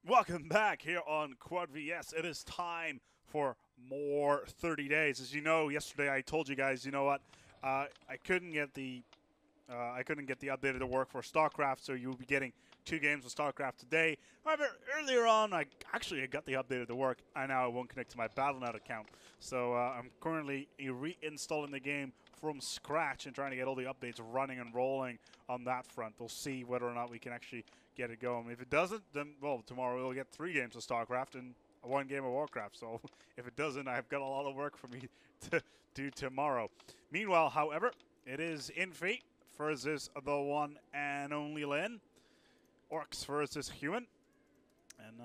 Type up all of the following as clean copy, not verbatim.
Welcome back here on Quad VS. It is time for more 30 days. As you know, yesterday I told you guys, you know what, I couldn't get the update to work for StarCraft, so you'll be getting 2 games of StarCraft today. However, earlier on, I got the update to work, and now it won't connect to my Battle.net account. So I'm currently reinstalling the game from scratch and trying to get all the updates running and rolling on that front. We'll see whether or not we can actually get it going. If it doesn't, then, well, tomorrow we'll get 3 games of StarCraft and 1 game of Warcraft. So if it doesn't, I've got a lot of work for me to do tomorrow. Meanwhile, however, it is Infi versus the one and only Lyn. Orcs versus human. And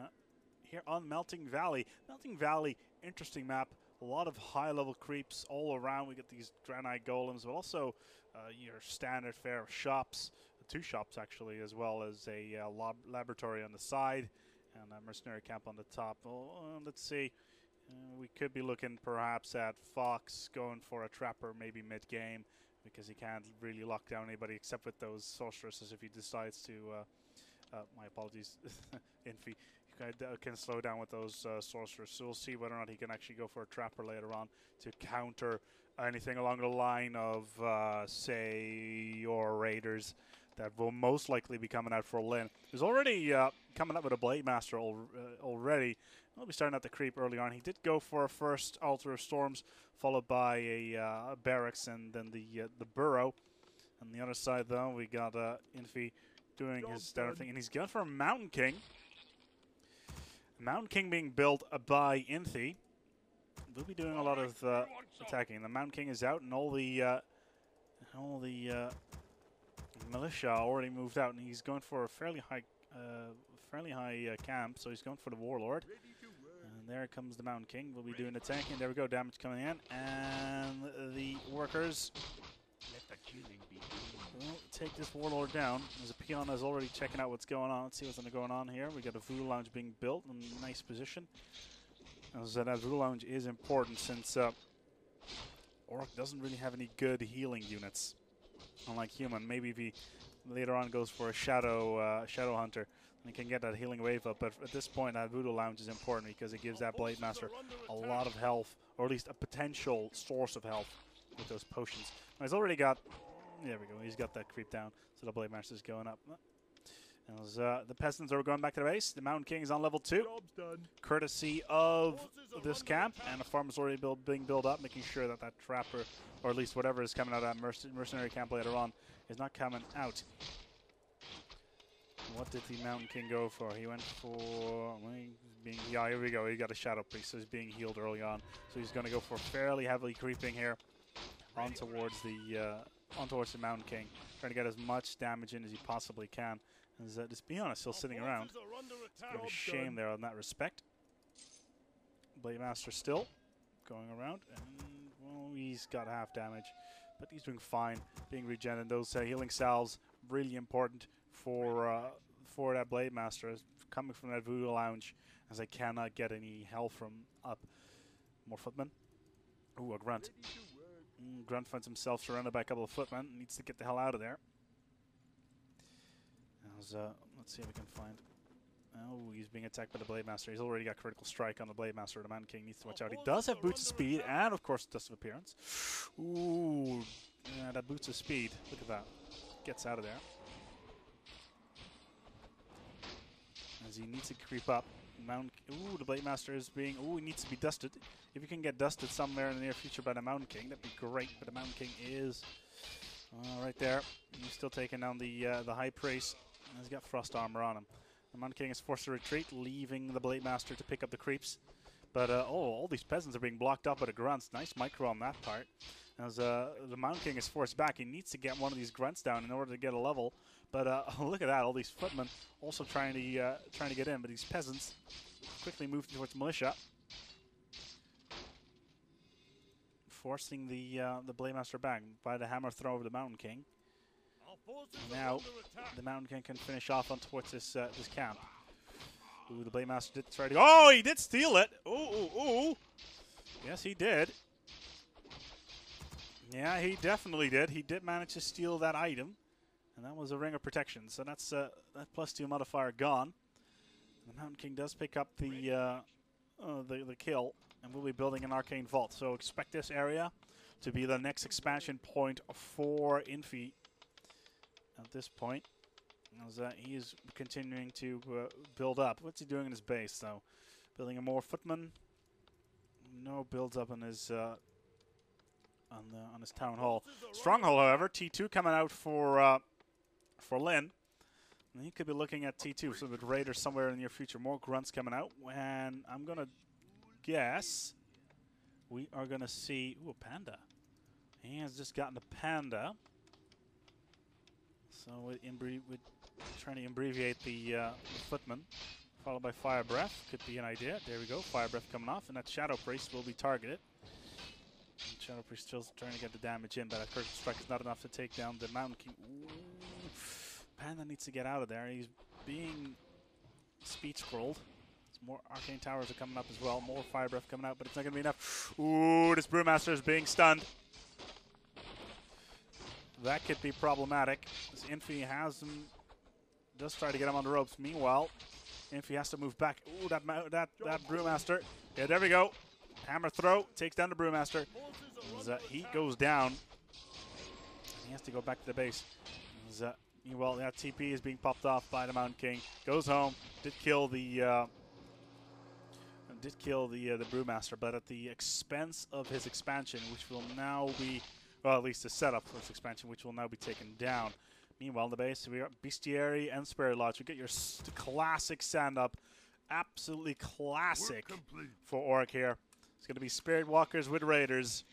here on Melting Valley. Melting Valley, interesting map. A lot of high-level creeps all around. We get these granite golems, but also your standard fare of shops. 2 shops, actually, as well as a laboratory on the side and a mercenary camp on the top. Well, let's see. We could be looking perhaps at Fox going for a trapper maybe mid-game because he can't really lock down anybody except with those sorceresses if he decides to... my apologies, Infi. Can slow down with those sorcerers. So we'll see whether or not he can actually go for a trapper later on to counter anything along the line of, say, your raiders that will most likely be coming out for Lyn. He's already coming up with a Blade Master already. He'll be starting out the creep early on. He did go for a first Altar of Storms, followed by a barracks and then the burrow. On the other side, though, we got Infi doing his standard thing, and he's going for a Mountain King. Mountain King being built by Infi. We'll be doing a lot of attacking. The Mountain King is out, and all the militia already moved out, and he's going for a fairly high camp. So he's going for the Warlord. And there comes the Mountain King. We'll be doing the tanking. There we go. Damage coming in, and the workers will take this Warlord down. There's a peon that's already checking out what's going on. Let's see what's going on here. We got a Voodoo Lounge being built in a nice position. As that Voodoo Lounge is important since Orc doesn't really have any good healing units, unlike human. Maybe if he later on goes for a Shadow Hunter, and he can get that healing wave up. But at this point, that Voodoo Lounge is important because it gives that Blade Master a lot of health, or at least a potential source of health with those potions. Now, he's already got... There we go. He's got that creep down, so the Blade Master is going up. As the peasants are going back to the base, the Mountain King is on level 2, courtesy of this camp, and a farm is already being built up, making sure that that trapper, or at least whatever is coming out of that mercenary camp later on, is not coming out. What did the Mountain King go for? He went for... yeah, here we go. He got a Shadow Priest, so he's being healed early on. So he's going to go for fairly heavily creeping here on towards the Mountain King, trying to get as much damage in as he possibly can. As just be honest, still sitting around. It's a bit of a shame there in that respect. Blade Master still going around, and well, he's got half damage, but he's doing fine, being regenerated. And those healing salves really important for that Blade Master, coming from that Voodoo Lounge, as I cannot get any health from up. More footmen. Ooh, a grunt. Grunt finds himself surrounded by a couple of footmen. Needs to get the hell out of there. Let's see if we can find... Oh, he's being attacked by the Blade Master. He's already got critical strike on the Blade Master. The Mountain King needs to watch out. He does have Boots of Speed and, of course, Dust of Appearance. Ooh, yeah, that Boots of Speed. Look at that. Gets out of there. As he needs to creep up. Ooh, the Blade Master is being... Ooh, he needs to be dusted. If you can get dusted somewhere in the near future by the Mountain King, that'd be great. But the Mountain King is right there. He's still taking down the High Priest. And he's got Frost Armor on him. The Mountain King is forced to retreat, leaving the Blade Master to pick up the creeps. But, all these peasants are being blocked up by the grunts. Nice micro on that part. As the Mountain King is forced back, he needs to get one of these grunts down in order to get a level. But look at that, all these footmen also trying to get in. But these peasants quickly move towards militia, forcing the Blade Master back by the hammer throw of the Mountain King. Now the Mountain King can finish off on towards this camp. Ooh, the Blade Master did try to... Oh, he did steal it! Ooh, ooh, ooh! Yes, he did. Yeah, he definitely did. He did manage to steal that item. And that was a Ring of Protection. So that's that +2 modifier gone. The Mountain King does pick up the kill, and we'll be building an arcane vault. So expect this area to be the next expansion point for Infi at this point. As he is continuing to build up. What's he doing in his base, though? Building a more footman. No builds up on his on his town hall. Stronghold, however, T2 coming out for Lynn. And he could be looking at T2, so with Raiders somewhere in the near future. More grunts coming out, and I'm gonna guess we are gonna see a panda. He has just gotten a panda. So we're trying to abbreviate the footman, followed by fire breath. Could be an idea. There we go. Fire breath coming off, and that shadow priest will be targeted. And shadow priest still trying to get the damage in, but that curtain strike is not enough to take down the Mountain King. Ooh. Panda needs to get out of there. He's being speed scrolled. More arcane towers are coming up as well. More fire breath coming out, but it's not going to be enough. Ooh, this brewmaster is being stunned. That could be problematic. This Infi does try to get him on the ropes. Meanwhile, Infi has to move back. Ooh, that brewmaster. Yeah, there we go. Hammer throw takes down the brewmaster. As, he goes down. He has to go back to the base. As, meanwhile, that TP is being popped off by the Mountain King. Goes home. Did kill the brewmaster, but at the expense of his expansion, which will now be. Well, at least the setup for this expansion, which will now be taken down. Meanwhile, in the base, we got Bestiary and Spirit Lodge. We get your classic stand-up. Absolutely classic for Orc here. It's going to be Spirit Walkers with Raiders.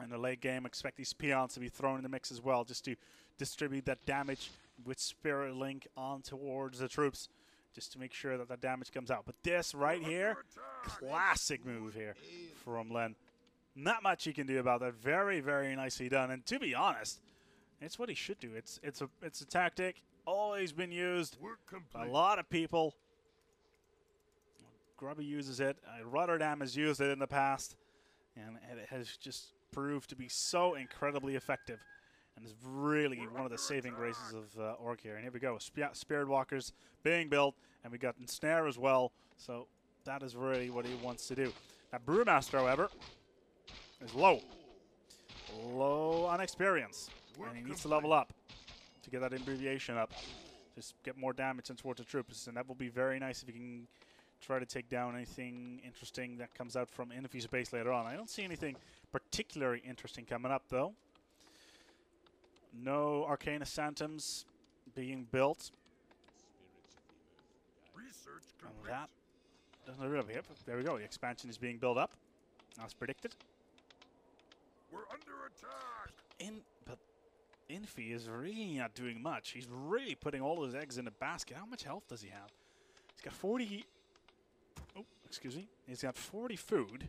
In the late game, expect these peons to be thrown in the mix as well, just to distribute that damage with Spirit Link on towards the troops, just to make sure that that damage comes out. But this right here, classic move here from Len. Not much he can do about that. Very, very nicely done. And to be honest, it's what he should do. It's a tactic always been used by a lot of people. Grubby uses it. Rotterdam has used it in the past, and it has just proved to be so incredibly effective. And is really one of the saving graces of Orc here. And here we go. Spirit Walkers being built, and we got Ensnare as well. So that is really what he wants to do. Now Brewmaster, however, is low on experience, and he needs to level up to get that abbreviation up. Just get more damage in towards the troops, and that will be very nice if you can try to take down anything interesting that comes out from Infi's base later on. I don't see anything particularly interesting coming up, though. No Arcana Phantoms being built. And that doesn't really hit. There we go. The expansion is being built up, as predicted. We're under attack. But Infi is really not doing much. He's really putting all his eggs in a basket. How much health does he have? He's got 40. Oh, excuse me. He's got 40 food,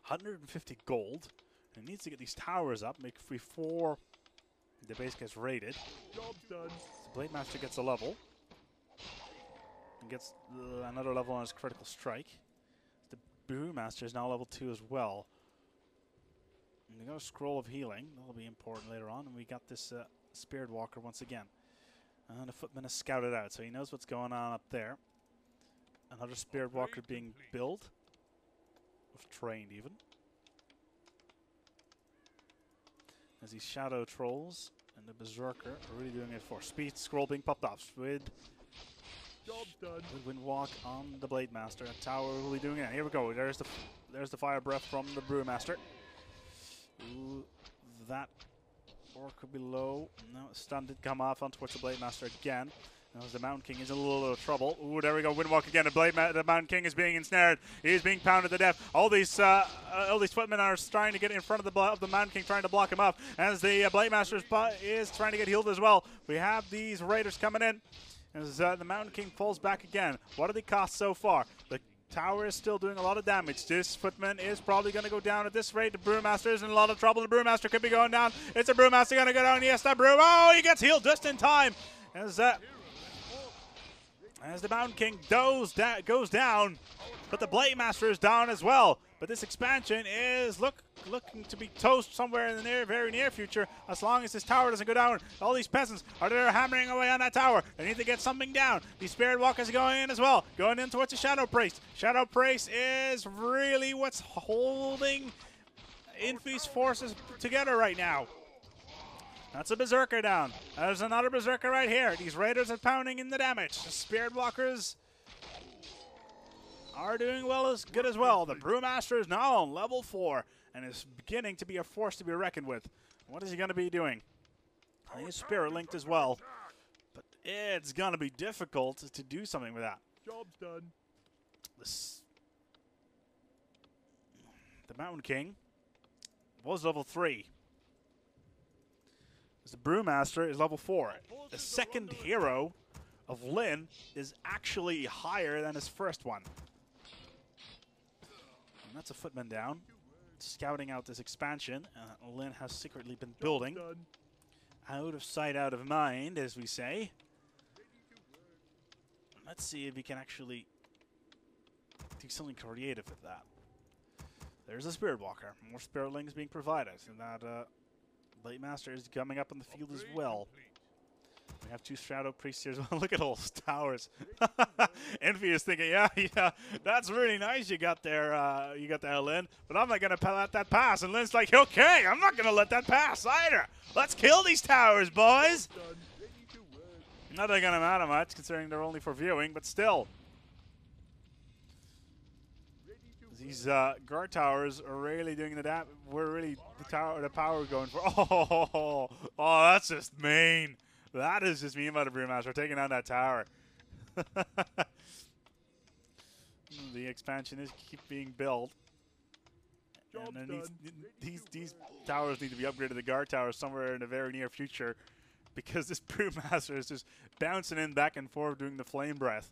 150 gold. And he needs to get these towers up before the base gets raided. Job done. The Blade Master gets a level. And gets another level on his critical strike. The Brewmaster is now level 2 as well. And we got a Scroll of Healing. That'll be important later on. And we got this Spirit Walker once again. And the Footman is scouted out, so he knows what's going on up there. Another Spirit Walker being built. Trained even. As these Shadow Trolls and the Berserker are really doing it for Speed Scroll being popped off with Windwalk on the Blade Master. And Tower really doing it. Here we go. There's the Fire Breath from the Brewmaster. Ooh, that Orc could be low. No, stun did come off on towards the Blade Master again. As the Mountain King is in a little bit of trouble. Ooh, there we go. Windwalk again. The Mountain King is being ensnared. He is being pounded to death. All these footmen are trying to get in front of the Mountain King, trying to block him up. As the Blade Master is trying to get healed as well. We have these Raiders coming in. As the Mountain King falls back again. What did he cost so far? The tower is still doing a lot of damage. This footman is probably going to go down at this rate. The Brewmaster is in a lot of trouble. The Brewmaster could be going down. It's a Brewmaster going to go down. Yes, that Brew. Oh, he gets healed just in time. As the Mountain King goes down, but the Blade Master is down as well. But this expansion is looking to be toast somewhere in the very near future, as long as this tower doesn't go down. All these peasants are there hammering away on that tower. They need to get something down. These Spirit Walkers are going in as well. Going in towards the Shadow Priest. Shadow Priest is really what's holding Infi's forces together right now. That's a Berserker down. There's another Berserker right here. These Raiders are pounding in the damage. The Spirit Walkers are doing good as well. The Brewmaster is now on level 4 and is beginning to be a force to be reckoned with. What is he going to be doing? He is Spirit linked as well, but it's going to be difficult to do something with that. Job's done. The Mountain King was level 3. The Brewmaster is level 4. The second hero of Lyn is actually higher than his first one. And that's a footman down, scouting out this expansion. Lyn has secretly been building. Out of sight, out of mind, as we say. Let's see if he can actually do something creative with that. There's a Spirit Walker. More Spirit Lings being provided. And that Blade Master is coming up on the field as well. We have 2 Shadow Priests here as well. Look at all those towers. Infi is thinking, yeah, that's really nice you got there, Lyn. But I'm not going to let that pass. And Lyn's like, okay, I'm not going to let that pass either. Let's kill these towers, boys. Not going to matter much, considering they're only for viewing, but still. These guard towers are really doing the damage. We're really the power going for. Oh, that's just mean. That is just mean by the Brewmaster taking down that tower. The expansion is keep being built. And then these towers need to be upgraded to guard towers somewhere in the very near future, because this Brewmaster is just bouncing in back and forth doing the flame breath.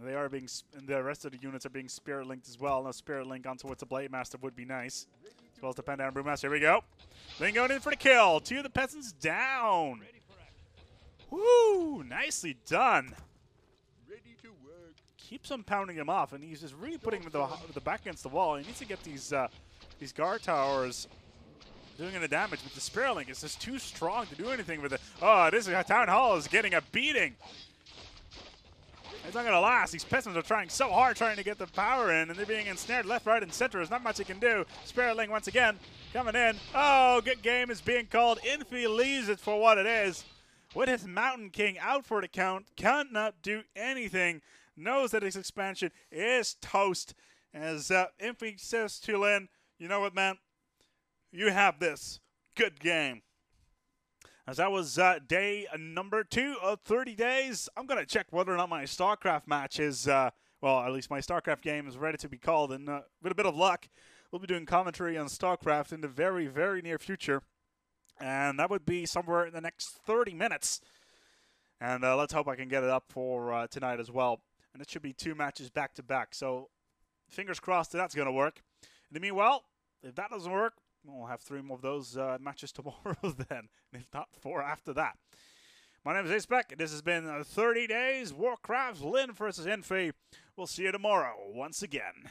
They are being, and the rest of the units are being Spirit linked as well. Now Spirit link on towards the Blade Master would be nice, as well as the Pen Down Brewmaster. Here we go. Then going in for the kill. 2 of the peasants down. Woo! Nicely done. Ready to work. Keeps on pounding him off, and he's just really putting the back against the wall. He needs to get these guard towers doing the damage, but the Spirit link is just too strong to do anything with it. Oh, this Town Hall is getting a beating. It's not going to last. These peasants are trying so hard trying to get the power in, and they're being ensnared left, right, and center. There's not much he can do. Spirit Link once again coming in. Oh, good game is being called. Infi leaves it for what it is. With his Mountain King out for the count, cannot do anything. Knows that his expansion is toast. As Infi says to Lyn, you know what, man? You have this. Good game. As that was day number 2 of 30 days, I'm going to check whether or not my StarCraft match is, well, at least my StarCraft game is ready to be called. And with a bit of luck, we'll be doing commentary on StarCraft in the very, very near future. And that would be somewhere in the next 30 minutes. And let's hope I can get it up for tonight as well. And it should be 2 matches back-to-back. So fingers crossed that's going to work. In the meanwhile, if that doesn't work, we'll have 3 more of those matches tomorrow then, if not 4 after that. My name is Acebek. This has been 30 Days Warcraft Lyn versus Infi. We'll see you tomorrow once again.